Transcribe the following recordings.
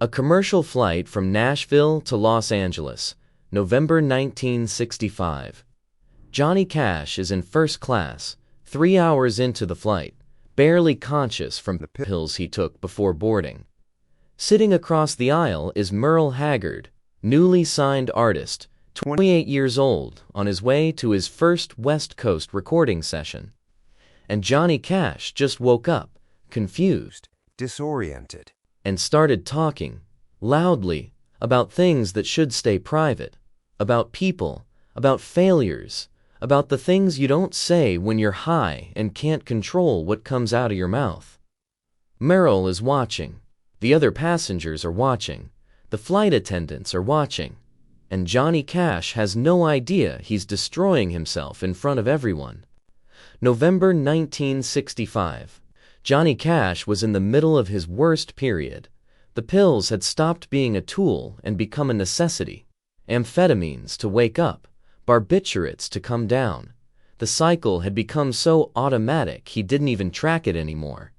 A commercial flight from Nashville to Los Angeles, November 1965. Johnny Cash is in first class, 3 hours into the flight, barely conscious from the pills he took before boarding. Sitting across the aisle is Merle Haggard, newly signed artist, 28 years old, on his way to his first West Coast recording session. And Johnny Cash just woke up, confused, disoriented, and started talking, loudly, about things that should stay private, about people, about failures, about the things you don't say when you're high and can't control what comes out of your mouth. Merle is watching, the other passengers are watching, the flight attendants are watching, and Johnny Cash has no idea he's destroying himself in front of everyone. November 1965. Johnny Cash was in the middle of his worst period. The pills had stopped being a tool and become a necessity. Amphetamines to wake up, barbiturates to come down. The cycle had become so automatic he didn't even track it anymore.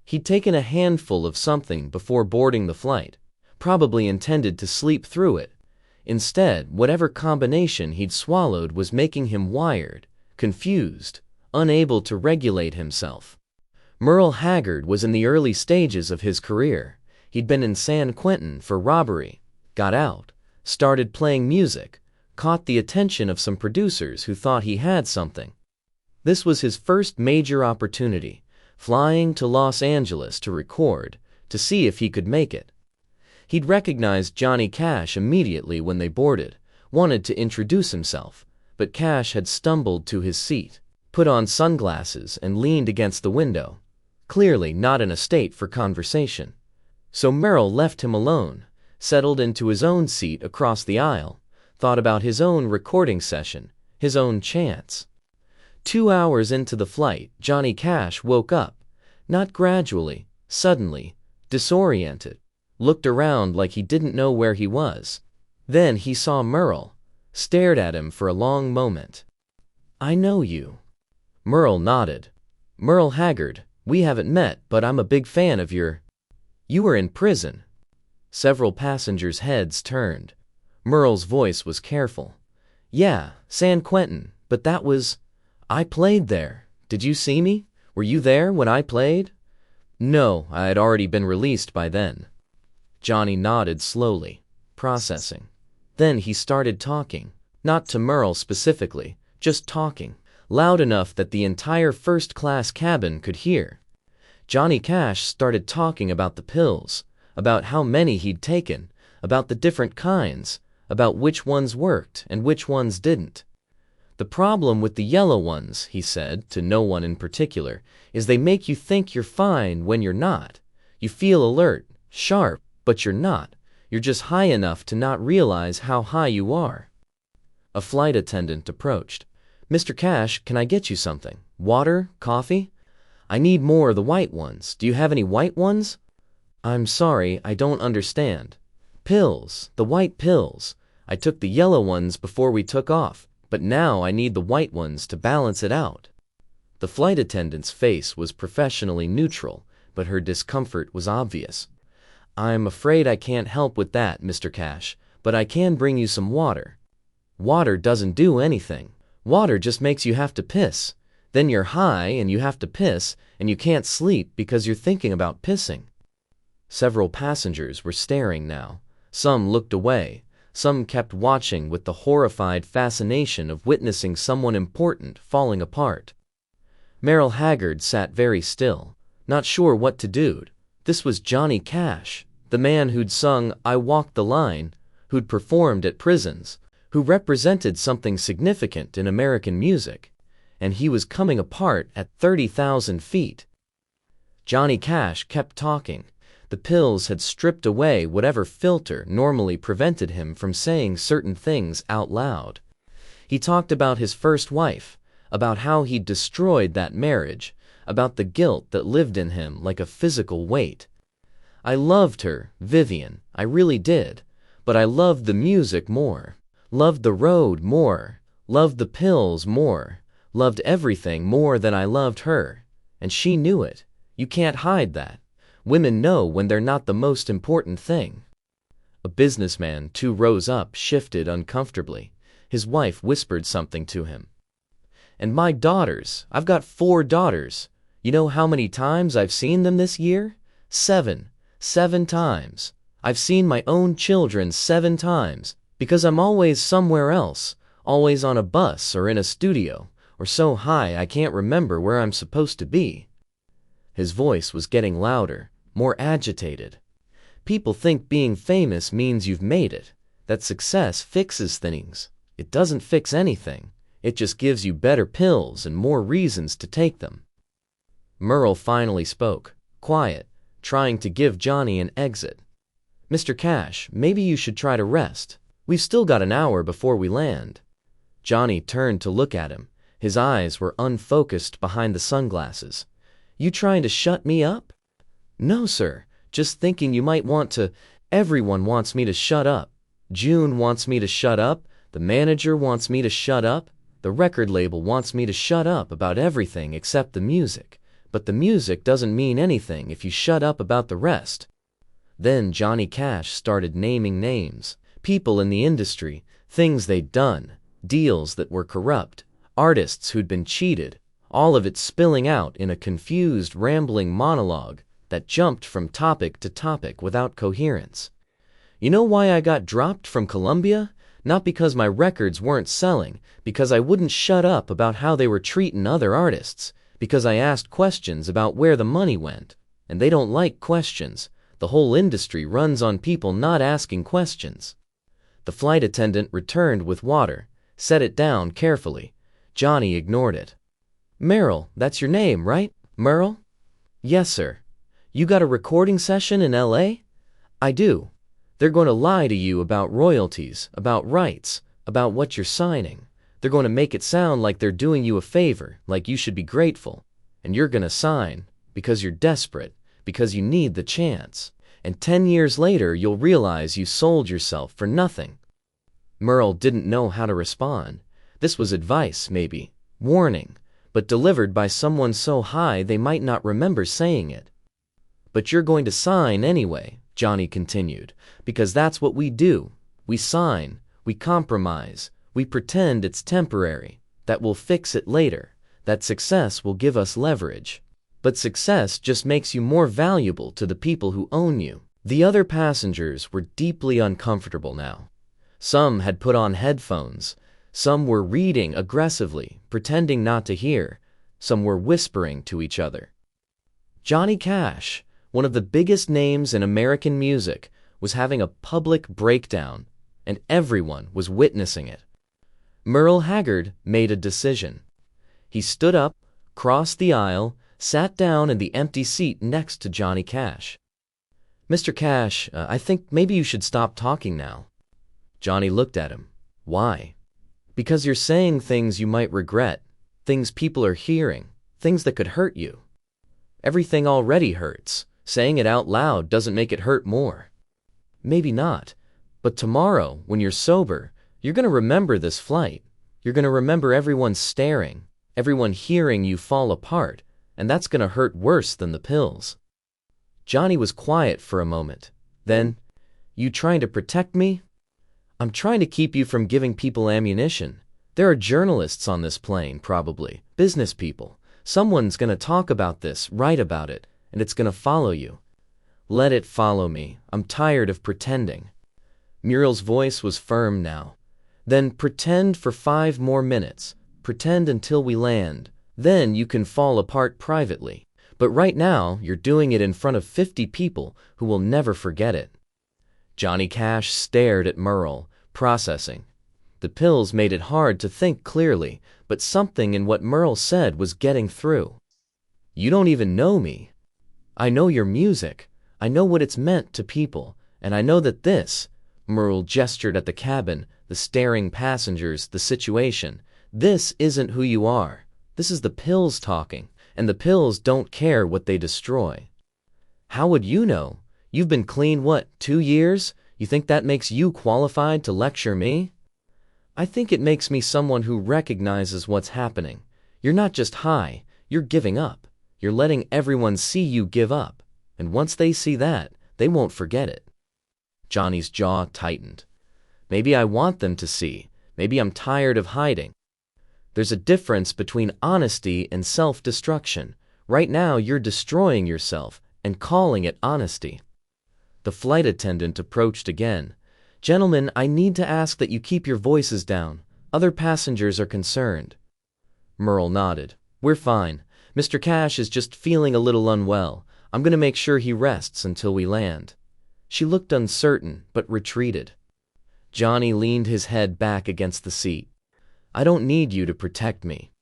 He'd taken a handful of something before boarding the flight, probably intended to sleep through it. Instead, whatever combination he'd swallowed was making him wired, confused, unable to regulate himself. Merle Haggard was in the early stages of his career. He'd been in San Quentin for robbery, got out, started playing music, caught the attention of some producers who thought he had something. This was his first major opportunity, flying to Los Angeles to record, to see if he could make it. He'd recognized Johnny Cash immediately when they boarded, wanted to introduce himself, but Cash had stumbled to his seat, put on sunglasses and leaned against the window, clearly not in a state for conversation. So Merle left him alone, settled into his own seat across the aisle, thought about his own recording session, his own chance. 2 hours into the flight, Johnny Cash woke up, not gradually, suddenly, disoriented, looked around like he didn't know where he was. Then he saw Merle, stared at him for a long moment. "I know you." Merle nodded. "Merle Haggard, we haven't met, but I'm a big fan of your... You were in prison." Several passengers' heads turned. Merle's voice was careful. "Yeah, San Quentin, but that was... I played there. Did you see me? Were you there when I played?" "No, I had already been released by then." Johnny nodded slowly, processing. Then he started talking, not to Merle specifically, just talking, loud enough that the entire first-class cabin could hear. Johnny Cash started talking about the pills, about how many he'd taken, about the different kinds, about which ones worked and which ones didn't. "The problem with the yellow ones," he said, to no one in particular, "is they make you think you're fine when you're not. You feel alert, sharp, but you're not. You're just high enough to not realize how high you are." A flight attendant approached. "Mr. Cash, can I get you something? Water? Coffee?" "I need more of the white ones. Do you have any white ones?" "I'm sorry, I don't understand." "Pills, the white pills. I took the yellow ones before we took off, but now I need the white ones to balance it out." The flight attendant's face was professionally neutral, but her discomfort was obvious. "I'm afraid I can't help with that, Mr. Cash, but I can bring you some water." "Water doesn't do anything. Water just makes you have to piss. Then you're high and you have to piss, and you can't sleep because you're thinking about pissing." Several passengers were staring now. Some looked away. Some kept watching with the horrified fascination of witnessing someone important falling apart. Merle Haggard sat very still, not sure what to do. This was Johnny Cash, the man who'd sung "I Walk the Line," who'd performed at prisons, who represented something significant in American music, and he was coming apart at 30,000 feet. Johnny Cash kept talking. The pills had stripped away whatever filter normally prevented him from saying certain things out loud. He talked about his first wife, about how he'd destroyed that marriage, about the guilt that lived in him like a physical weight. "I loved her, Vivian, I really did, but I loved the music more, loved the road more, loved the pills more, loved everything more than I loved her, and she knew it. You can't hide that. Women know when they're not the most important thing. A businessman 2 rows up shifted uncomfortably. His wife whispered something to him. And my daughters, I've got 4 daughters. You know how many times I've seen them this year? 7. 7 times. I've seen my own children 7 times, because I'm always somewhere else, always on a bus or in a studio, or so high I can't remember where I'm supposed to be. His voice was getting louder, more agitated. People think being famous means you've made it, that success fixes things. It doesn't fix anything. It just gives you better pills and more reasons to take them. Merle finally spoke, quiet, trying to give Johnny an exit. Mr. Cash, maybe you should try to rest. We've still got an hour before we land. Johnny turned to look at him. His eyes were unfocused behind the sunglasses. You trying to shut me up? No, sir. Just thinking you might want to. Everyone wants me to shut up. June wants me to shut up. The manager wants me to shut up. The record label wants me to shut up about everything except the music. But the music doesn't mean anything if you shut up about the rest. Then Johnny Cash started naming names, people in the industry, things they'd done, deals that were corrupt, artists who'd been cheated, all of it spilling out in a confused, rambling monologue that jumped from topic to topic without coherence. You know why I got dropped from Columbia? Not because my records weren't selling, because I wouldn't shut up about how they were treating other artists, because I asked questions about where the money went, and they don't like questions. The whole industry runs on people not asking questions. The flight attendant returned with water, set it down carefully. Johnny ignored it. Merle, that's your name, right? Merle? Yes, sir. You got a recording session in L.A.? I do. They're going to lie to you about royalties, about rights, about what you're signing. They're going to make it sound like they're doing you a favor, like you should be grateful. And you're going to sign, because you're desperate, because you need the chance. And 10 years later, you'll realize you sold yourself for nothing. Merle didn't know how to respond. This was advice, maybe, warning, but delivered by someone so high they might not remember saying it. But you're going to sign anyway, Johnny continued, because that's what we do. We sign, we compromise, we pretend it's temporary, that we'll fix it later, that success will give us leverage. But success just makes you more valuable to the people who own you. The other passengers were deeply uncomfortable now. Some had put on headphones. Some were reading aggressively, pretending not to hear. Some were whispering to each other. Johnny Cash, one of the biggest names in American music, was having a public breakdown, and everyone was witnessing it. Merle Haggard made a decision. He stood up, crossed the aisle, sat down in the empty seat next to Johnny Cash. Mr. Cash, I think maybe you should stop talking now. Johnny looked at him. Why? Because you're saying things you might regret, things people are hearing, things that could hurt you. Everything already hurts. Saying it out loud doesn't make it hurt more. Maybe not, but tomorrow, when you're sober, you're going to remember this flight. You're going to remember everyone staring, everyone hearing you fall apart, and that's going to hurt worse than the pills. Johnny was quiet for a moment. Then, you trying to protect me? I'm trying to keep you from giving people ammunition. There are journalists on this plane, probably, business people. Someone's going to talk about this, write about it, and it's going to follow you. Let it follow me. I'm tired of pretending. Muriel's voice was firm now. Then pretend for 5 more minutes. Pretend until we land. Then you can fall apart privately. But right now, you're doing it in front of 50 people who will never forget it. Johnny Cash stared at Merle, processing. The pills made it hard to think clearly, but something in what Merle said was getting through. You don't even know me. I know your music. I know what it's meant to people. And I know that this, Merle gestured at the cabin, the staring passengers, the situation, this isn't who you are. This is the pills talking, and the pills don't care what they destroy. How would you know? You've been clean, what, 2 years? You think that makes you qualified to lecture me? I think it makes me someone who recognizes what's happening. You're not just high, you're giving up. You're letting everyone see you give up. And once they see that, they won't forget it. Johnny's jaw tightened. Maybe I want them to see. Maybe I'm tired of hiding. There's a difference between honesty and self-destruction. Right now, you're destroying yourself and calling it honesty. The flight attendant approached again. Gentlemen, I need to ask that you keep your voices down. Other passengers are concerned. Merle nodded. We're fine. Mr. Cash is just feeling a little unwell. I'm going to make sure he rests until we land. She looked uncertain, but retreated. Johnny leaned his head back against the seat. I don't need you to protect me.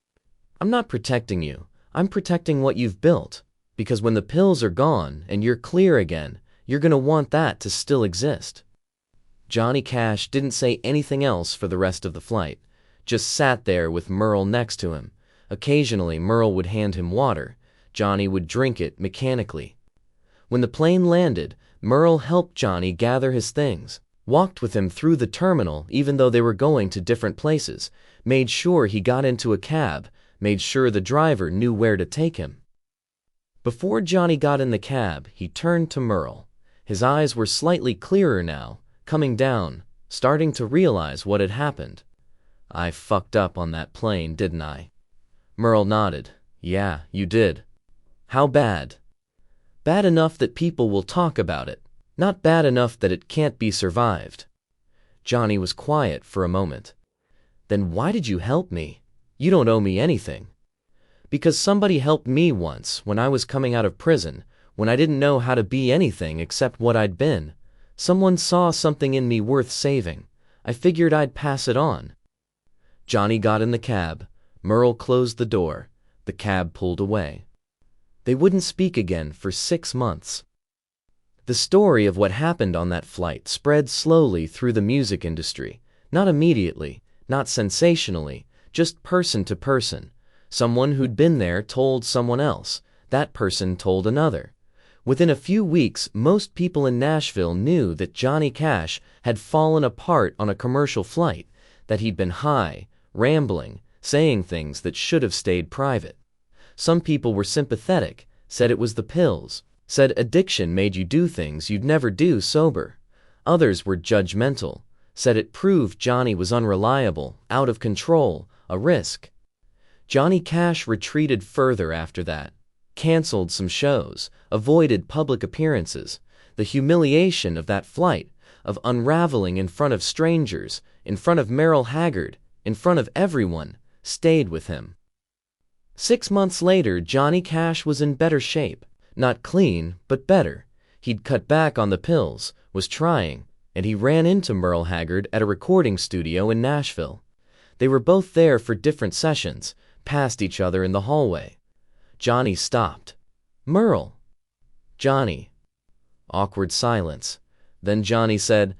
I'm not protecting you. I'm protecting what you've built. Because when the pills are gone and you're clear again, you're going to want that to still exist. Johnny Cash didn't say anything else for the rest of the flight, just sat there with Merle next to him. Occasionally, Merle would hand him water. Johnny would drink it mechanically. When the plane landed, Merle helped Johnny gather his things, walked with him through the terminal even though they were going to different places, made sure he got into a cab, made sure the driver knew where to take him. Before Johnny got in the cab, he turned to Merle. His eyes were slightly clearer now, coming down, starting to realize what had happened. I fucked up on that plane, didn't I? Merle nodded. Yeah, you did. How bad? Bad enough that people will talk about it, not bad enough that it can't be survived. Johnny was quiet for a moment. Then why did you help me? You don't owe me anything. Because somebody helped me once when I was coming out of prison, when I didn't know how to be anything except what I'd been. Someone saw something in me worth saving. I figured I'd pass it on. Johnny got in the cab. Merle closed the door. The cab pulled away. They wouldn't speak again for 6 months. The story of what happened on that flight spread slowly through the music industry. Not immediately, not sensationally, just person to person. Someone who'd been there told someone else. That person told another. Within a few weeks, most people in Nashville knew that Johnny Cash had fallen apart on a commercial flight, that he'd been high, rambling, saying things that should have stayed private. Some people were sympathetic, said it was the pills, said addiction made you do things you'd never do sober. Others were judgmental, said it proved Johnny was unreliable, out of control, a risk. Johnny Cash retreated further after that, canceled some shows, avoided public appearances. The humiliation of that flight, of unraveling in front of strangers, in front of Merle Haggard, in front of everyone, stayed with him. 6 months later, Johnny Cash was in better shape. Not clean, but better. He'd cut back on the pills, was trying, and he ran into Merle Haggard at a recording studio in Nashville. They were both there for different sessions, passed each other in the hallway. Johnny stopped. Merle. Johnny. Awkward silence. Then Johnny said,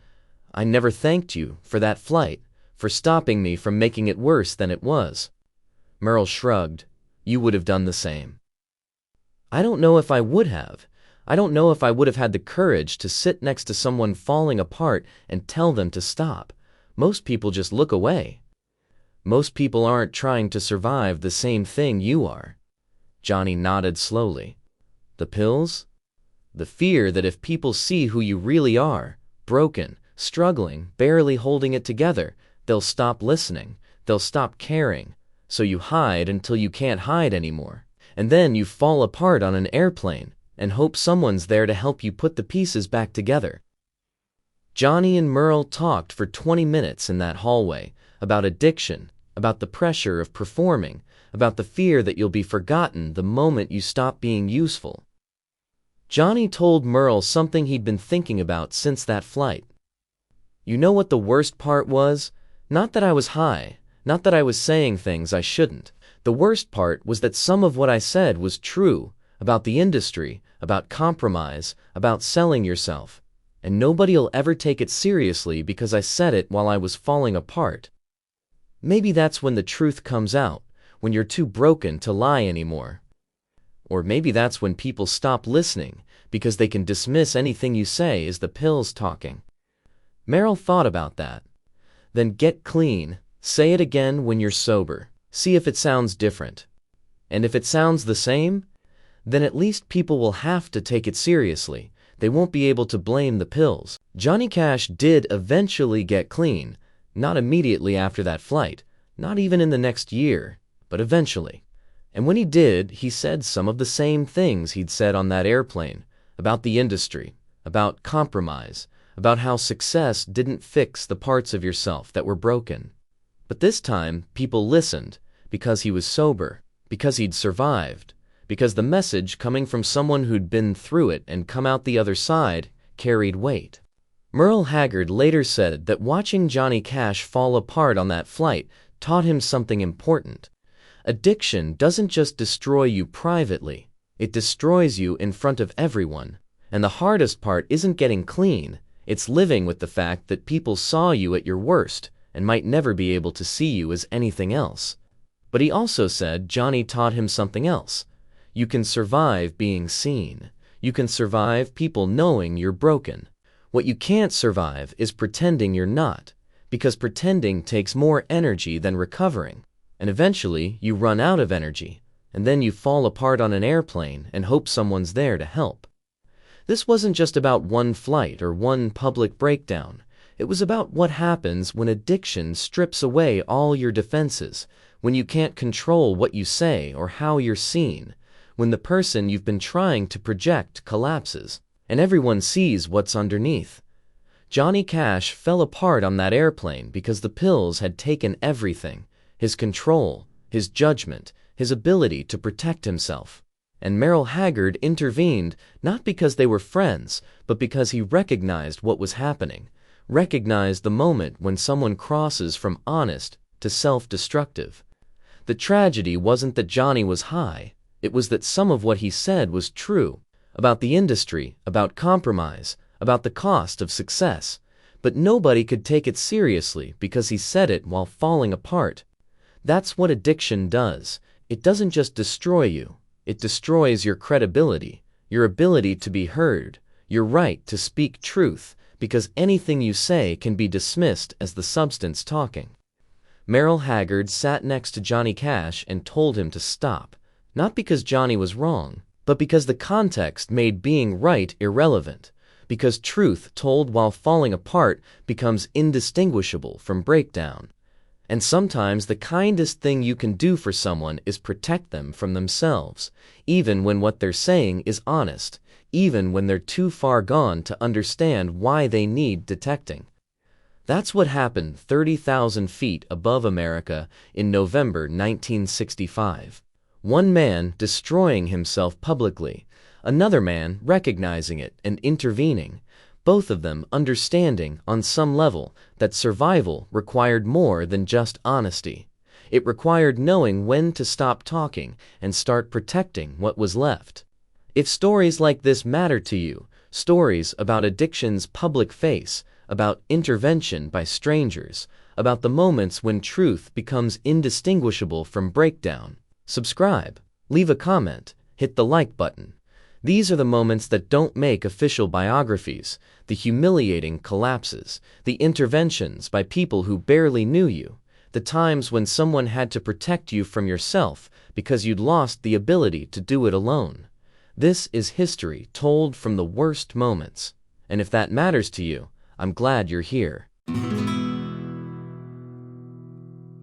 I never thanked you for that flight, for stopping me from making it worse than it was. Merle shrugged. You would have done the same. I don't know if I would have. I don't know if I would have had the courage to sit next to someone falling apart and tell them to stop. Most people just look away. Most people aren't trying to survive the same thing you are. Johnny nodded slowly. The pills? The fear that if people see who you really are, broken, struggling, barely holding it together, they'll stop listening, they'll stop caring. So you hide until you can't hide anymore. And then you fall apart on an airplane and hope someone's there to help you put the pieces back together. Johnny and Merle talked for 20 minutes in that hallway about addiction, about the pressure of performing, about the fear that you'll be forgotten the moment you stop being useful. Johnny told Merle something he'd been thinking about since that flight. You know what the worst part was? Not that I was high, not that I was saying things I shouldn't. The worst part was that some of what I said was true, about the industry, about compromise, about selling yourself. And nobody'll ever take it seriously because I said it while I was falling apart. Maybe that's when the truth comes out, when you're too broken to lie anymore. Or maybe that's when people stop listening because they can dismiss anything you say as the pills talking. Merle thought about that. Then get clean, say it again when you're sober, see if it sounds different. And if it sounds the same, then at least people will have to take it seriously. They won't be able to blame the pills. Johnny Cash did eventually get clean, not immediately after that flight, not even in the next year, but eventually. And when he did, he said some of the same things he'd said on that airplane, about the industry, about compromise, about how success didn't fix the parts of yourself that were broken. But this time, people listened, because he was sober, because he'd survived, because the message coming from someone who'd been through it and come out the other side carried weight. Merle Haggard later said that watching Johnny Cash fall apart on that flight taught him something important. Addiction doesn't just destroy you privately, it destroys you in front of everyone. And the hardest part isn't getting clean, it's living with the fact that people saw you at your worst and might never be able to see you as anything else. But he also said Johnny taught him something else. You can survive being seen. You can survive people knowing you're broken. What you can't survive is pretending you're not, because pretending takes more energy than recovering. And eventually, you run out of energy, and then you fall apart on an airplane and hope someone's there to help. This wasn't just about one flight or one public breakdown. It was about what happens when addiction strips away all your defenses, when you can't control what you say or how you're seen, when the person you've been trying to project collapses, and everyone sees what's underneath. Johnny Cash fell apart on that airplane because the pills had taken everything, his control, his judgment, his ability to protect himself. And Merle Haggard intervened not because they were friends, but because he recognized what was happening, recognized the moment when someone crosses from honest to self-destructive. The tragedy wasn't that Johnny was high, it was that some of what he said was true, about the industry, about compromise, about the cost of success, but nobody could take it seriously because he said it while falling apart. That's what addiction does. It doesn't just destroy you, it destroys your credibility, your ability to be heard, your right to speak truth, because anything you say can be dismissed as the substance talking. Merle Haggard sat next to Johnny Cash and told him to stop, not because Johnny was wrong, but because the context made being right irrelevant, because truth told while falling apart becomes indistinguishable from breakdown. And sometimes the kindest thing you can do for someone is protect them from themselves, even when what they're saying is honest, even when they're too far gone to understand why they need detecting. That's what happened 30,000 feet above America in November 1965. One man destroying himself publicly, another man recognizing it and intervening, both of them understanding on some level that survival required more than just honesty. It required knowing when to stop talking and start protecting what was left. If stories like this matter to you, stories about addiction's public face, about intervention by strangers, about the moments when truth becomes indistinguishable from breakdown, subscribe, leave a comment, hit the like button. These are the moments that don't make official biographies, the humiliating collapses, the interventions by people who barely knew you, the times when someone had to protect you from yourself because you'd lost the ability to do it alone. This is history told from the worst moments. And if that matters to you, I'm glad you're here.